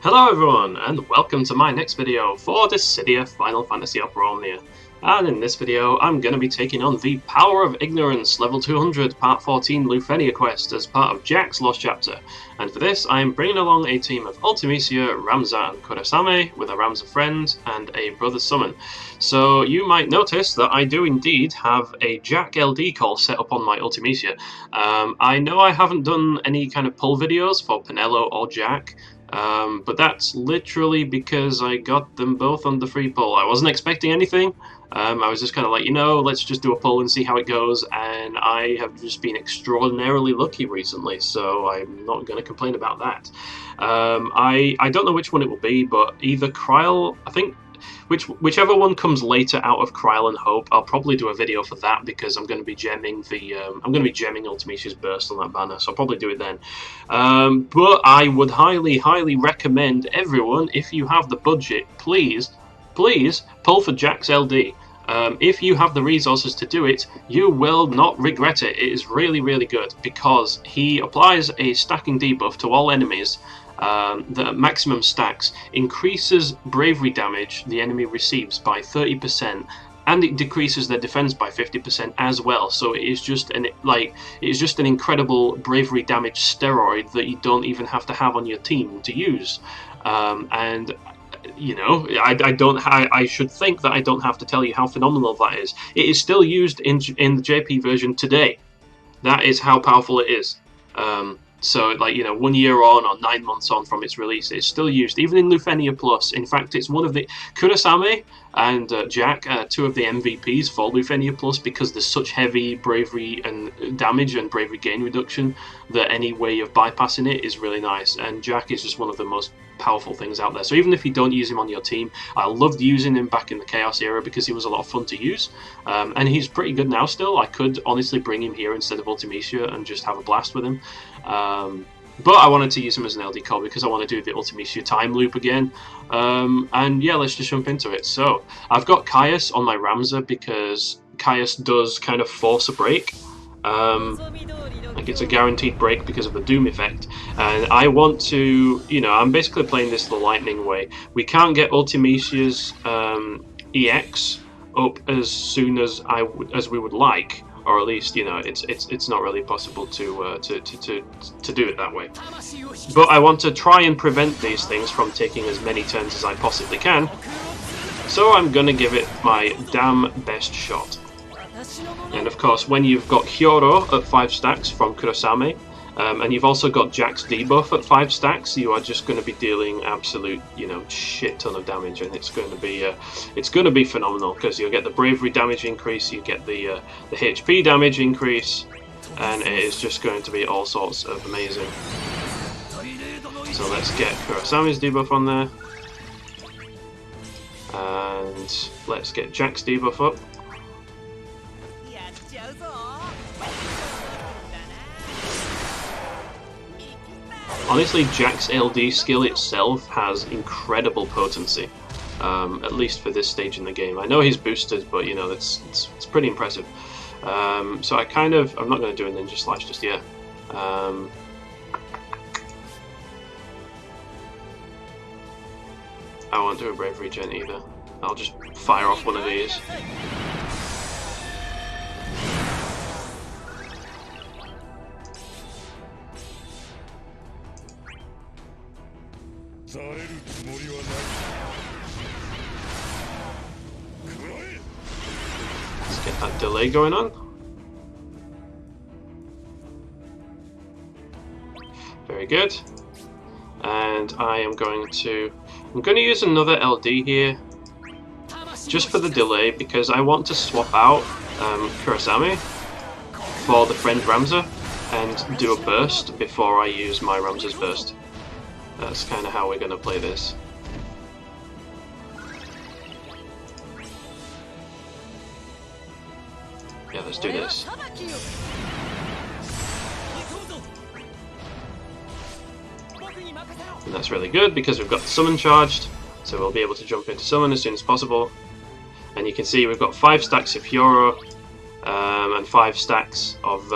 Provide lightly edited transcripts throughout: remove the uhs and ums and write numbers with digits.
Hello everyone, and welcome to my next video for Dissidia Final Fantasy Opera Omnia. And in this video, I'm going to be taking on the Power of Ignorance Level 200 Part 14 LUFENIA quest as part of Jack's Lost Chapter. And for this, I'm bringing along a team of Ultimecia, Ramza and Kurasame, with a Ramza friend and a brother summon. So you might notice that I do indeed have a Jack LD call set up on my Ultimecia. I know I haven't done any kind of pull videos for Penelo or Jack, but that's literally because I got them both on the free pull. I wasn't expecting anything. I was just kind of like, let's just do a pull and see how it goes, and I have just been extraordinarily lucky recently, so I'm not going to complain about that. I don't know which one it will be, but either Kryl, I think, whichever one comes later out of Kryl and Hope, I'll probably do a video for that because I'm going to be gemming Ultimecia's Burst on that banner, so I'll probably do it then. But I would highly recommend everyone, if you have the budget, please pull for Jack's LD. If you have the resources to do it, you will not regret it. It is really good because he applies a stacking debuff to all enemies. The maximum stacks increases bravery damage the enemy receives by 30%, and it decreases their defense by 50% as well. So it is just an incredible bravery damage steroid that you don't even have to have on your team to use. And I should think that I don't have to tell you how phenomenal that is. It is still used in the JP version today. That is how powerful it is. So, 1 year on or 9 months on from its release, it's still used, even in LUFENIA Plus. In fact, it's one of the... Kurasame and Jack are two of the MVPs for LUFENIA Plus because there's such heavy bravery and damage and bravery gain reduction that any way of bypassing it is really nice. And Jack is just one of the most powerful things out there. So even if you don't use him on your team, I loved using him back in the Chaos era because he was a lot of fun to use. And he's pretty good now still. I could honestly bring him here instead of Ultimecia and just have a blast with him. But I wanted to use him as an LD call because I want to do the Ultimecia time loop again. And yeah, let's just jump into it. So I've got Caius on my Ramza because Caius does kind of force a break. Like it's a guaranteed break because of the Doom effect, and I want to, I'm basically playing this the lightning way. We can't get Ultimecia's EX up as soon as we would like, or at least it's not really possible to do it that way. But I want to try and prevent these things from taking as many turns as I possibly can. So I'm gonna give it my damn best shot. And of course, when you've got Hyoro at 5 stacks from Kurasame, and you've also got Jack's debuff at 5 stacks, you are just going to be dealing absolute, shit ton of damage, and it's going to be phenomenal because you'll get the bravery damage increase, you get the HP damage increase, and it is just going to be all sorts of amazing. So let's get Kurasame's debuff on there, and let's get Jack's debuff up. Honestly, Jack's LD skill itself has incredible potency, at least for this stage in the game. I know he's boosted, but it's pretty impressive. So I'm not going to do a Ninja Slash just yet. I won't do a Bravery Gen either. I'll just fire off one of these. Let's get that delay going on. Very good. And I'm going to use another LD here just for the delay because I want to swap out Kurasame for the friend Ramza and do a burst before I use my Ramza's burst. That's kind of how we're going to play this. Yeah, let's do this. And that's really good because we've got the summon charged, so we'll be able to jump into summon as soon as possible. And you can see we've got 5 stacks of Hyoro and 5 stacks of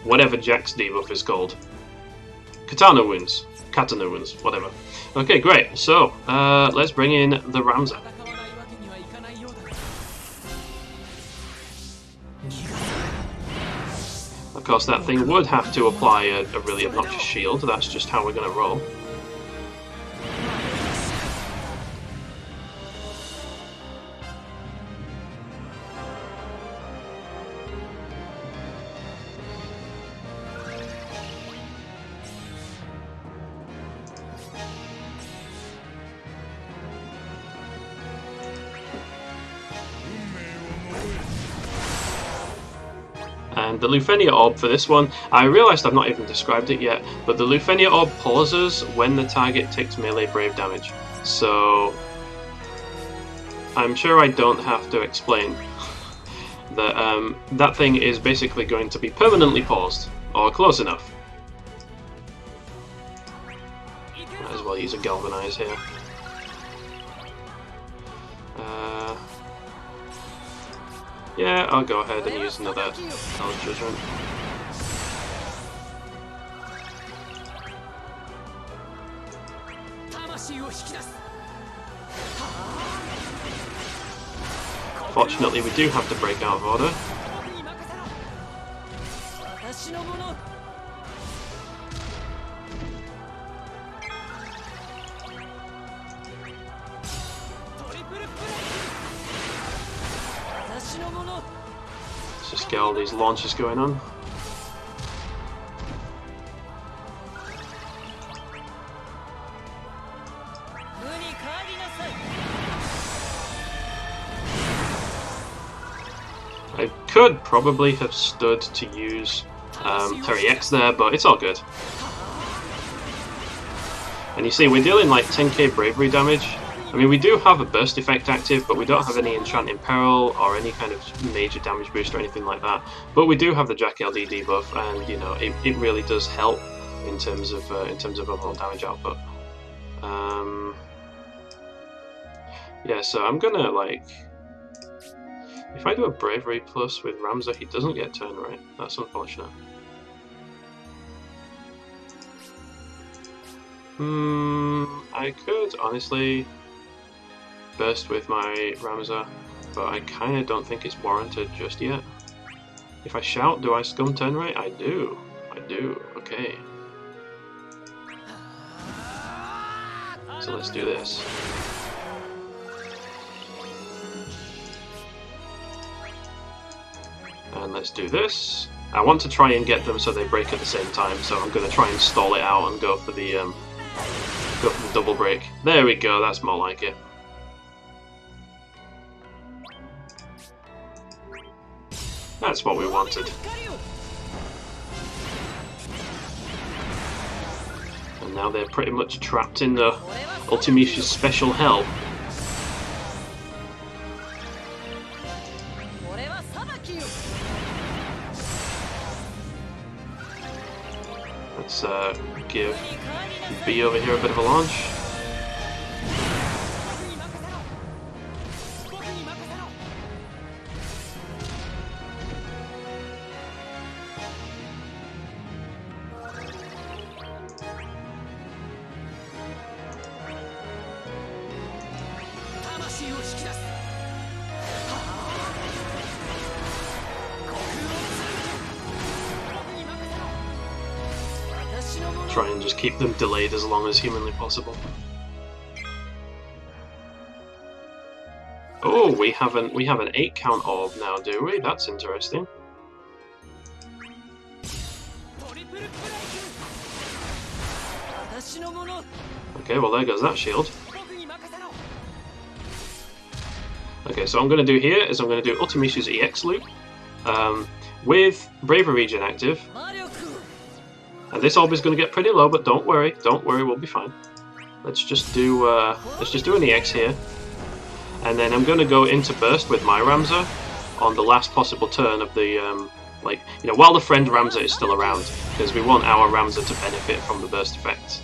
whatever Jack's debuff is called. Katana wounds. Katana runes, whatever. Okay, great. So, let's bring in the Ramza. Of course, that thing would have to apply a really obnoxious shield. That's just how we're going to roll. And the LUFENIA orb for this one, I realised I've not even described it yet, but the LUFENIA orb pauses when the target takes melee brave damage. So I'm sure I don't have to explain that that thing is basically going to be permanently paused, or close enough. Might as well use a galvanize here. Yeah, I'll go ahead and use another Hell's Judgment. Fortunately, we do have to break out of order. Let's just get all these launches going on. I could probably have stood to use Terry X there, but it's all good. And you see, we're dealing like 10k bravery damage. I mean, we do have a burst effect active, but we don't have any enchant in peril or any kind of major damage boost or anything like that. But we do have the Jack LD debuff, and you know, it really does help in terms of overall damage output. Yeah, so I'm gonna like, if I do a bravery plus with Ramza, he doesn't get turn right. That's unfortunate. I could honestly burst with my Ramza, but I kind of don't think it's warranted just yet. If I shout, do I scum turn right? I do. I do. Okay. So let's do this. And let's do this. I want to try and get them so they break at the same time, so I'm going to try and stall it out and go for the double break. There we go, that's more like it. That's what we wanted. And now they're pretty much trapped in the Ultimecia's special hell. Let's give B over here a bit of a launch. Try and just keep them delayed as long as humanly possible. Oh, we have an 8 count orb now, do we? That's interesting. Okay, well there goes that shield. Okay, so what I'm going to do here is I'm going to do Ultimecia's EX loop with Bravery Regen active. And this orb is going to get pretty low, but don't worry, we'll be fine. Let's just do an EX here, and then I'm going to go into burst with my Ramza on the last possible turn of the while the friend Ramza is still around, because we want our Ramza to benefit from the burst effect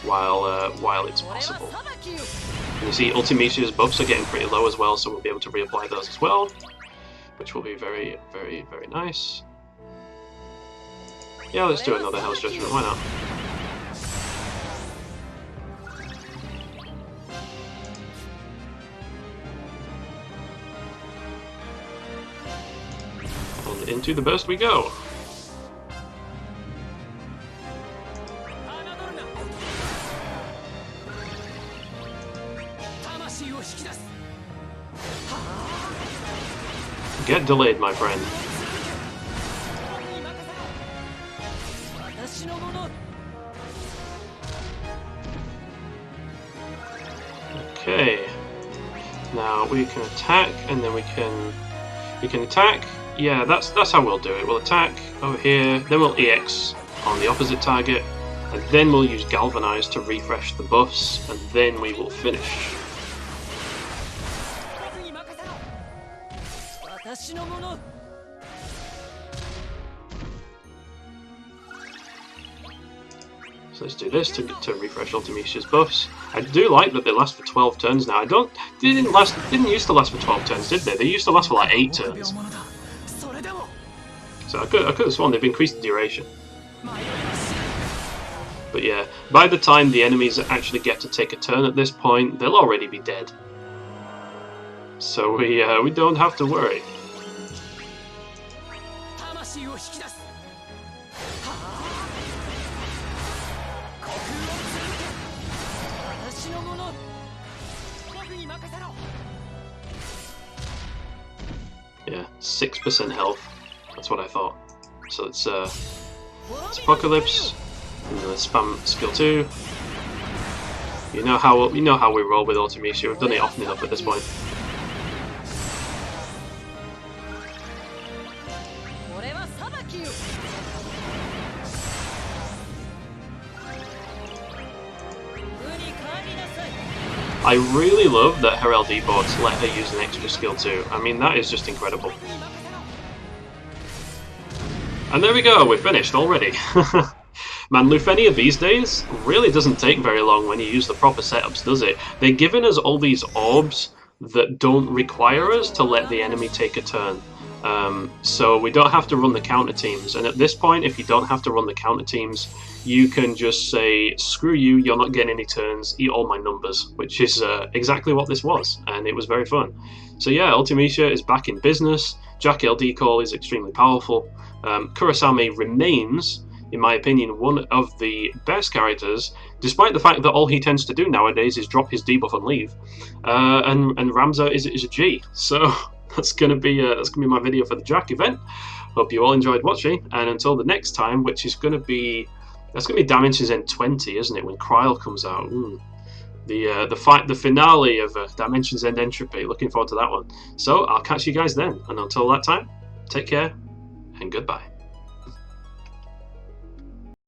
while it's possible. And you see, Ultimecia's buffs are getting pretty low as well, so we'll be able to reapply those as well, which will be very, very, very nice. Yeah, let's do another Hell's Judgment, why not? And into the burst we go. Get delayed, my friend. Okay. Now we can attack, and then we can attack. Yeah, that's how we'll do it. We'll attack over here, then we'll EX on the opposite target, and then we'll use Galvanize to refresh the buffs, and then we will finish. So let's do this to refresh Ultimecia's buffs. I do like that they last for 12 turns now. They didn't used to last for 12 turns, did they? They used to last for like 8 turns. So I could have sworn they've increased the duration. But yeah, by the time the enemies actually get to take a turn at this point, they'll already be dead. So we don't have to worry. Yeah, 6% health. That's what I thought. So it's Apocalypse, and then spam skill 2. You know how we roll with Ultimecia. We've done it often enough at this point. I really love that her LD bots let her use an extra skill too. I mean, that is just incredible. And there we go, we're finished already. Man, LUFENIA these days really doesn't take very long when you use the proper setups, does it? They're giving us all these orbs that don't require us to let the enemy take a turn. So we don't have to run the counter teams, and at this point, if you don't have to run the counter teams, you can just say, screw you, you're not getting any turns, eat all my numbers, which is exactly what this was, and it was very fun. So yeah, Ultimecia is back in business. Jack LD Call is extremely powerful. Kurasame remains, in my opinion, one of the best characters, despite the fact that all he tends to do nowadays is drop his debuff and leave. And Ramza is a G, so that's gonna be my video for the Jack event. Hope you all enjoyed watching, and until the next time, which is gonna be Dimensions End 20, isn't it? When Kryl comes out. Ooh. The finale of Dimensions End Entropy. Looking forward to that one. So I'll catch you guys then, and until that time, take care and goodbye.